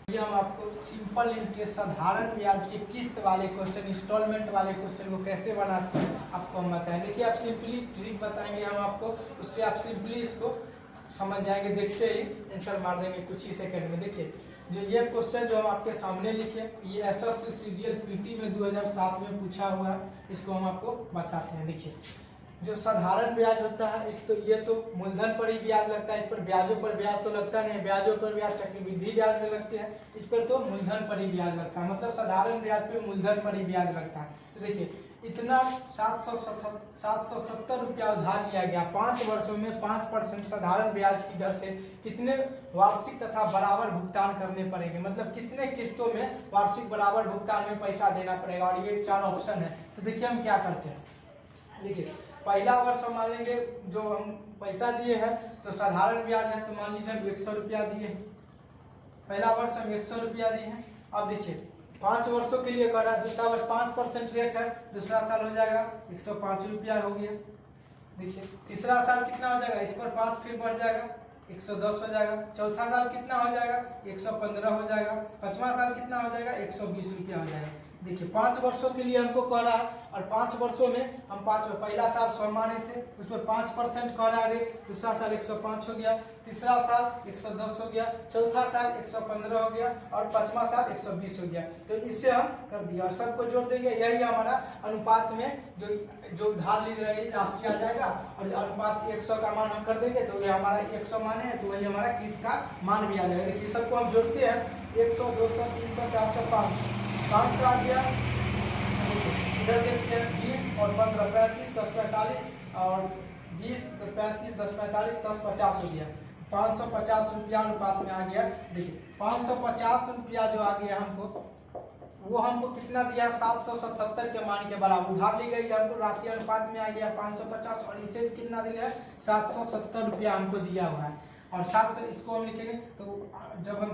ये हम आपको सिंपल इंटरेस्ट साधारण ब्याज के किस्त वाले क्वेश्चन इंस्टॉलमेंट वाले क्वेश्चन को कैसे बनाते हैं आपको हम बताएं। देखिए आप सिंपली ट्रिक बताएंगे हम आपको, उससे आप सिंपली इसको समझ जाएंगे, देखते ही आंसर मार देंगे कुछ ही सेकंड में। देखिए जो ये क्वेश्चन जो हम आपके सामने लिखे, ये एसएससीजीएल पीटी में 2007 में पूछा हुआ है, इसको हम आपको बताते हैं। देखिए जो साधारण ब्याज होता है इस तो ये तो मूलधन पर ही ब्याज लगता है, इस पर ब्याजों पर ब्याज तो लगता नहीं है, ब्याजों पर ब्याज चक्रवृद्धि ब्याज में लगते हैं, इस पर तो मूलधन पर ही ब्याज लगता है, मतलब साधारण ब्याज पे मूलधन पर ही ब्याज लगता है। तो देखिए इतना 770 रुपया उधार लिया गया, 5 वर्षों में 5% साधारण ब्याज की दर से कितने वार्षिक तथा बराबर भुगतान करने पड़ेंगे, मतलब कितने किस्तों में वार्षिक बराबर भुगतान में पैसा देना पड़ेगा। और ये 4 ऑप्शन है। तो देखिए हम क्या करते हैं, देखिए पहला वर्ष हम मान लेंगे जो हम पैसा दिए हैं तो साधारण ब्याज है, तो मान लीजिए हम 100 रुपया दिए, पहला वर्ष हम 100 रुपया दिए हैं। अब देखिए 5 वर्षों के लिए कर रहा है, दूसरा वर्ष 5% रेट है, दूसरा साल हो जाएगा 105 रुपया हो गया। देखिए तीसरा साल कितना हो जाएगा, इस पर 5 फिर बढ़ जाएगा 110 हो जाएगा, चौथा साल कितना हो जाएगा 115 हो जाएगा, पांचवा साल कितना हो जाएगा 120 रुपया हो जाएगा। देखिए 5 वर्षों के लिए हमको कह रहा है, और 5 वर्षों में हम पहला साल 100 माने थे, उसमें 5% कह रहा है, दूसरा साल 105 हो गया, तीसरा साल 110 हो गया, चौथा साल 115 हो गया, और पांचवा साल 120 हो गया। तो इससे हम कर दिया और सबको जोड़ देंगे, यही हमारा अनुपात में जो उधार ली रही राशि आ जाएगा, और अनुपात 100 का मान हम कर देंगे तो ये हमारा 100 माने है, तो वही हमारा किस्त का मान भी आ जाएगा। देखिए सबको हम जोड़ते हैं, 100 200 300 400 500 500 आ गया। इधर देखते हैं 20 और 15 35 10 45 और 20 35 10 45 10 50 हो गया, 550 रुपया अनुपात में आ गया। देखिए 550 रुपया जो आ गया हमको, वो हमको कितना दिया 777 के मान के बराबर उधार ली गई, हमको राशि अनुपात में आ गया 550, और इसे कितना दिया है 770 रुपया हमको दिया हुआ है। और 7 से इसको हम लिखेंगे, तो जब हम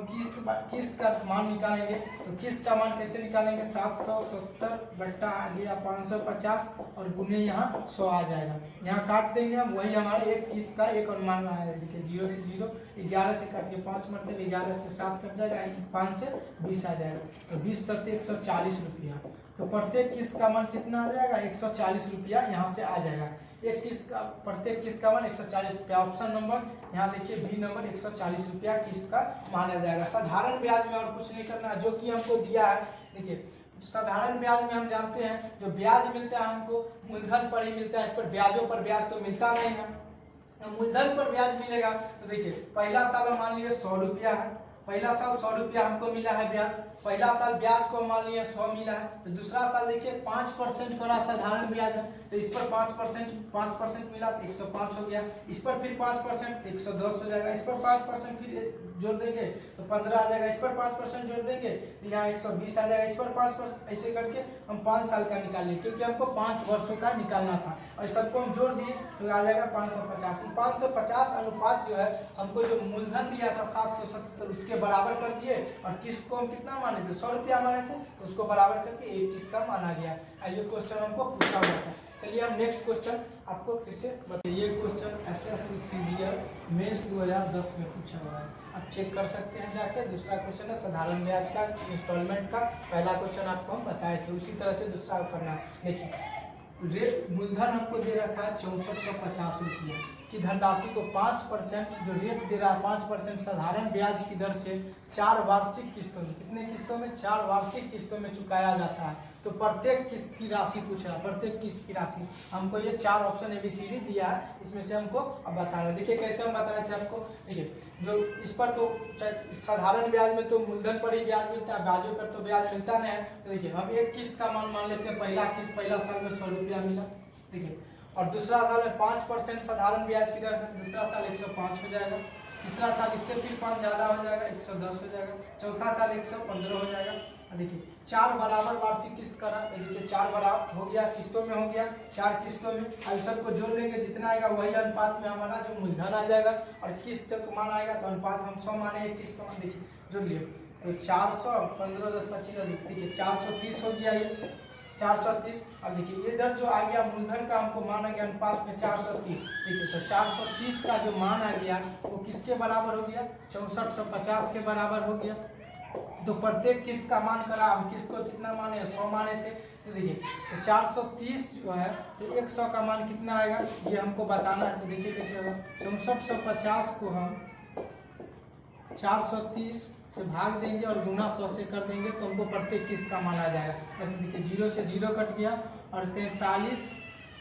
किस्त का मान निकालेंगे तो किस्त का मान कैसे निकालेंगे, 770 बट्टा आ गया 550 और गुने यहाँ 100 आ जाएगा, यहाँ काट देंगे हम, वही हमारे एक किस्त का एक अनुमान आया। देखिए 0 से 0 11 से काट के 5 मतलब 11 से 7 कट जाएगा, 5 से 20 आ जाएगा, तो 20 सत्ते 140 रुपया। तो प्रत्येक किस्त का मान कितना आ जाएगा 140 रुपया यहाँ से आ जाएगा। एक किस्त का प्रत्येक किस्त का मान 140 रुपया, ऑप्शन नंबर यहाँ देखिए बी नंबर 140 रुपया किस्त का माना जाएगा। साधारण ब्याज में और कुछ नहीं करना, जो कि हमको दिया है। देखिए साधारण ब्याज में हम जानते हैं जो ब्याज मिलता है हमको मूलधन पर ही मिलता है, इस पर ब्याजों पर ब्याज तो मिलता नहीं है, मूलधन पर ब्याज मिलेगा। तो देखिए पहला साल मान लीजिए 100 रुपया है, पहला साल 100 रुपया हमको मिला है ब्याज, पहला साल ब्याज को मान लिया 100 मिला है, तो दूसरा साल देखिए 5% का साधारण ब्याज है, तो इस पर 5% मिला तो 105 हो गया, इस पर फिर 5% 110 हो जाएगा, इस पर 5% फिर जोड़ देंगे तो 15 आ जाएगा, इस पर 5% जोड़ देंगे तो यहाँ 120 आ जाएगा, इस पर 5%, ऐसे करके हम 5 साल का निकाल लिए, क्योंकि हमको 5 वर्षों का निकालना था, और सबको हम जोड़ दिए तो आ जाएगा 550। 550 अनुपात जो है हमको जो मूलधन दिया था 770 उसके बराबर कर दिए, और किस्त को हम कितना माने थे 100 रुपया माने थे, तो उसको बराबर करके एक किस्त का माना गया। ये क्वेश्चन हमको पूछा हुआ था। चलिए हम नेक्स्ट क्वेश्चन आपको फिर से बताइए। ये क्वेश्चन एसएससीजीएल मेंस 2010 में पूछा हुआ है, आप चेक कर सकते हैं जाके। दूसरा क्वेश्चन है साधारण ब्याज का इंस्टॉलमेंट का, पहला क्वेश्चन आपको हम बताए थे, उसी तरह से दूसरा करना है। देखिए मूलधन हमको दे रखा है 6450 रुपया की धनराशि को 5% जो रेट दे रहा है 5% साधारण ब्याज की दर से 4 वार्षिक किस्तों में, कितने किस्तों में 4 वार्षिक किस्तों में चुकाया जाता है। तो प्रत्येक किस्त की राशि पूछ रहा है, प्रत्येक किस्त की राशि हमको ये 4 ऑप्शन ABCD दिया है, इसमें से हमको अब बताना है। देखिए कैसे हम बताए थे आपको, देखिए जो इस पर तो साधारण ब्याज में तो मूलधन पर ही ब्याज मिलता है, ब्याजों पर तो ब्याज मिलता नहीं है। तो देखिए हम एक किस्त का मान लेते हैं, पहला किस्त पहला साल में 100 रुपया मिला, देखिए, और दूसरा साल में 5% साधारण ब्याज की दर से दूसरा साल 105 हो जाएगा, तीसरा साल इससे फिर 5 ज़्यादा हो जाएगा 110 हो जाएगा, चौथा साल 115 हो जाएगा। देखिए 4 बराबर वार्षिक किस्त करा, देखिए 4 बराबर हो गया, किस्तों में हो गया 4 किस्तों में, अब सबको जोड़ लेंगे जितना आएगा वही अनुपात में हमारा जो मूलधन आ जाएगा, और किस्त जब मान आएगा तो अनुपात हम 100 माने एक किस्त का। देखिए जोड़ लिए तो 400 15 10 25, देखिए 430 हो गया, ये 430। अब देखिए इधर जो आ गया मूलधन का हमको मान आ गया अनुपात में 430, देखिए तो 430 का जो मान आ गया वो किसके बराबर हो गया 6450 के बराबर हो गया। तो प्रत्येक किस्त का मान करा, हम किस्त को कितना माने 100 माने थे। तो देखिए तो 430 जो है तो 100 का मान कितना आएगा ये हमको बताना है। तो देखिए कैसे होगा, 6450 को हम 430 से भाग देंगे और गुना 100 से कर देंगे तो हमको प्रत्येक किस्त का मान आ जाएगा। जैसे देखिए 0 से 0 कट गया और 43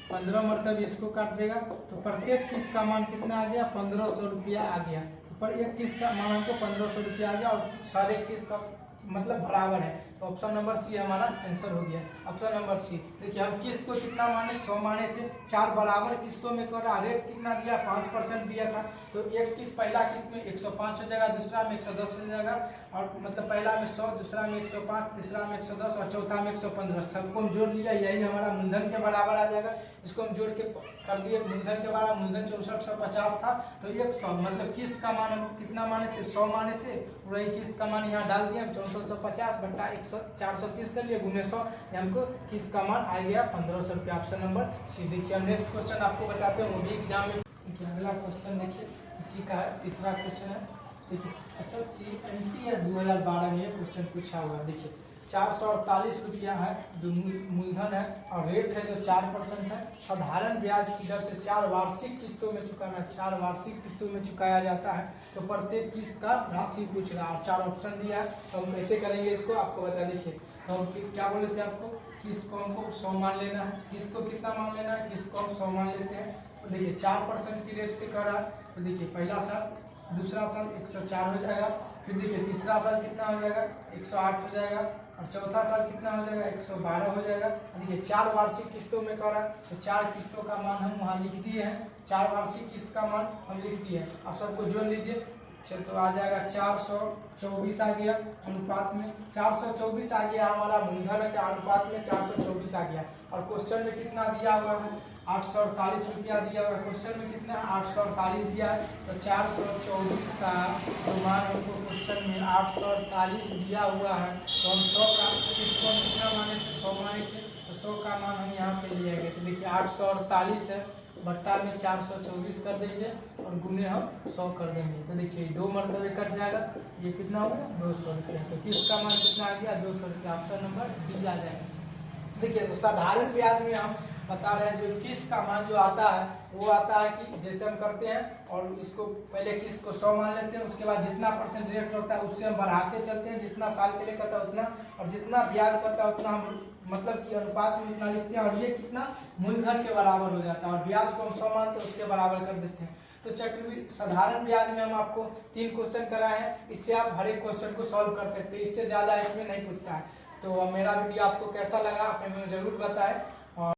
15 मरतब इसको काट देगा तो प्रत्येक किस्त का मान कितना आ गया 1500 रुपया आ गया। तो पर एक किस्त का मान हमको 1500 रुपया आ गया और सारे किस्त का मतलब बराबर है। तो ऑप्शन नंबर सी हमारा आंसर हो गया। ऑप्शन नंबर सी देखिए हम किस्त को कितना माने 100 माने थे, 4 बराबर किस्तों में कर रहा, रेट कितना दिया 5% दिया था। तो एक किस्त पहला किस्त में 105 हो जाएगा, दूसरा में 110 हो जाएगा और मतलब पहला में 100, दूसरा में 105, तीसरा में 110 और चौथा में 115। सबको हम जोड़ लिया, यही हमारा मूलधन के बराबर आ जाएगा। इसको हम जोड़ के कर दिए, मूलधन के बराबर मूलधन 6450 था तो 100 मतलब किस्त का मान हम कितना माने थे 100 माने थे, वही किस्त का मान यहाँ डाल दिया 6450 बट्टा 430 कर लिए गुने 100, हमको किस्त का मान आ गया 1500 रुपया। Option number C. देखिए हम नेक्स्ट क्वेश्चन आपको बताते हैं, वो भी एग्जाम में। देखिए अगला क्वेश्चन देखिए इसी का है, तीसरा क्वेश्चन है। देखिए एसएससी एमटीएस 2012 में क्वेश्चन पूछा हुआ है। देखिए 448 रुपया है जो मूलधन है और रेट है जो 4% है। साधारण ब्याज की दर से 4 वार्षिक किस्तों में चुकाना, 4 वार्षिक किस्तों में चुकाया जाता है। तो प्रत्येक किस्त का राशि पूछ रहा है और 4 ऑप्शन दिया है। तो हम कैसे करेंगे इसको आपको बता। देखिए तो हम क्या बोले थे आपको, किस्त को हमको 100 मान लेना है, किस्त को कितना मान लेना है, किस्त को हम 100 मान लेते हैं। तो देखिए 4% की रेट से कर रहा है। तो देखिए पहला साल, दूसरा साल 104 हो जाएगा, फिर देखिए तीसरा साल कितना हो जाएगा 108 हो जाएगा और चौथा साल कितना हो जाएगा 112 हो जाएगा। देखिए 4 वार्षिक किस्तों में कर रहा है तो 4 किस्तों का मान हम वहाँ लिख दिए हैं, 4 वार्षिक किस्त का मान हम लिख दिए हैं। आप सबको जोड़ लीजिए। चल तो आ जाएगा 424 आ गया अनुपात में, 424 आ गया हमारा मूलधन के अनुपात में 424 आ गया। और क्वेश्चन में कितना दिया हुआ है 848 रुपया दिया हुआ है। क्वेश्चन में कितना 848 दिया है तो 424 का मान हमको क्वेश्चन में 848 दिया हुआ है। तो हम 100 का किसको कितना माने थे 100 माने थे तो 100 का मान हम यहाँ से लिए गए। तो देखिए 848 है बट्टा में 424 कर देंगे और गुने हम 100 कर देंगे। तो देखिए 2 मरतबे कट जाएगा, ये कितना होगा 200 रुपया। तो किसका मान कितना आ गया 200 रुपया। ऑप्शन नंबर डी आ जाएगा। देखिए तो साधारण ब्याज में हम बता रहे हैं जो किस्त का मान जो आता है वो आता है कि जैसे हम करते हैं और इसको पहले किस्त को 100 मान लेते हैं, उसके बाद जितना % रेट होता है उससे हम बढ़ाते चलते हैं, जितना साल के लिए करता है उतना और जितना ब्याज करता है उतना हम मतलब कि अनुपात में उतना लिखते हैं और ये कितना मूलधन के बराबर हो जाता है और ब्याज को हम 100 मानते हैं उसके बराबर कर देते हैं। तो चक्रवृद्धि साधारण ब्याज में हम आपको 3 क्वेश्चन कराए हैं, इससे आप हर एक क्वेश्चन को सॉल्व कर सकते हैं, इससे ज़्यादा इसमें नहीं पूछता है। तो मेरा वीडियो आपको कैसा लगा आप हमें जरूर बताएं।